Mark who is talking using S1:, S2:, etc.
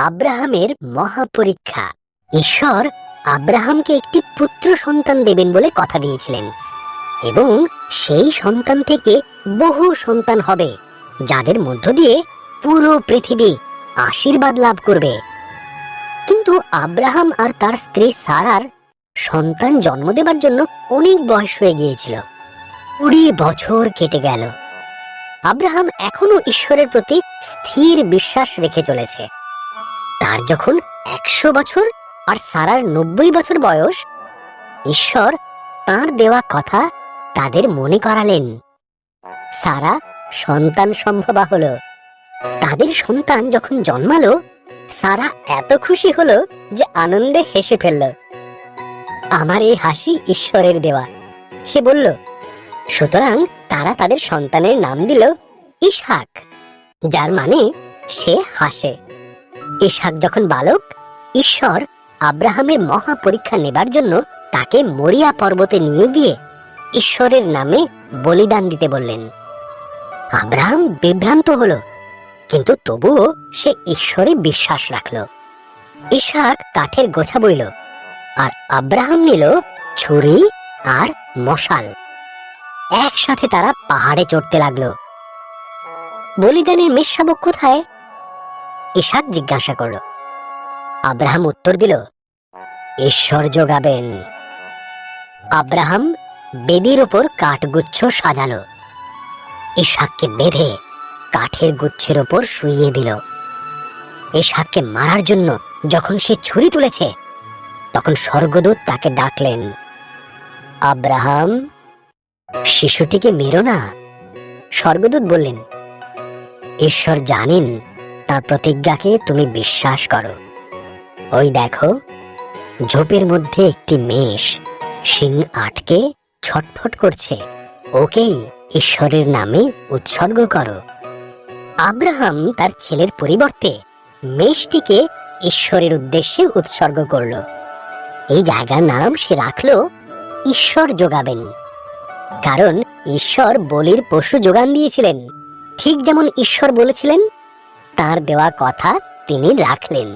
S1: আব্রাহামের মহাপরীক্ষা। ঈশ্বর আব্রাহামকে একটি পুত্র সন্তান দেবেন বলে কথা দিয়েছিলেন এবং সেই সন্তান থেকে বহু সন্তান হবে, যাদের মধ্য দিয়ে পুরো পৃথিবী আশীর্বাদ লাভ করবে। কিন্তু আব্রাহাম আর তার স্ত্রী সারার সন্তান জন্ম দেবার জন্য অনেক বয়স হয়ে গিয়েছিল। 20 বছর কেটে গেল। আব্রাহাম এখনো ঈশ্বরের প্রতি স্থির বিশ্বাস রেখে চলেছে। তার যখন 100 বছর আর সারার 90 বছর বয়স, ঈশ্বর তার দেওয়া কথা তাদের মনে করালেন। সারা সন্তান সম্ভবা হলো। তাদের সন্তান যখন জন্মালো, সারা এত খুশি হলো যে আনন্দে হেসে ফেলল। আমার এই হাসি ঈশ্বরের দেওয়া, সে বলল। সুতরাং তারা তাদের সন্তানের নাম দিল ইসহাক, যার মানে সে হাসে। ইসহাক যখন বালক, ঈশ্বর আব্রাহামের মহা পরীক্ষা নেবার জন্য তাকে মরিয়া পর্বতে নিয়ে গিয়ে ঈশ্বরের নামে বলিদান দিতে বললেন। আব্রাহাম বিভ্রান্ত হলো, কিন্তু তবুও সে ঈশ্বরে বিশ্বাস রাখল। ইসহাক কাঠের গোছা বইল, আর আব্রাহাম নিল ছুরি আর মশাল। একসাথে তারা পাহাড়ে চড়তে লাগলো। বলিদানের মেষশাবক কোথায়? ইসহাক জিজ্ঞাসা করল। আব্রাহাম উত্তর দিল, ঈশ্বর যোগাবেন। আব্রাহাম বেদির ওপর কাঠগুচ্ছ সাজালো। ইসহাককে বেঁধে কাঠের গুচ্ছের ওপর শুইয়ে দিল। ইসহাককে মারার জন্য যখন সে ছুরি তুলেছে, তখন স্বর্গদূত তাকে ডাকলেন, আব্রাহাম, শিশুটিকে মেরো না। স্বর্গদূত বললেন, ঈশ্বর জানেন তার প্রতিজ্ঞাকে তুমি বিশ্বাস করো। ওই দেখো, ঝোপের মধ্যে একটি মেষ শিং আটকে ছটফট করছে, ওকেই ঈশ্বরের নামে উৎসর্গ করো। আব্রাহাম তার ছেলের পরিবর্তে মেষটিকে ঈশ্বরের উদ্দেশ্যে উৎসর্গ করল। এই জায়গার নাম সে রাখল ঈশ্বর যোগাবেন, কারণ ঈশ্বর বলির পশু যোগান দিয়েছিলেন। ঠিক যেমন ঈশ্বর বলেছিলেন, তার দেওয়া কথা তিনি রাখলেন।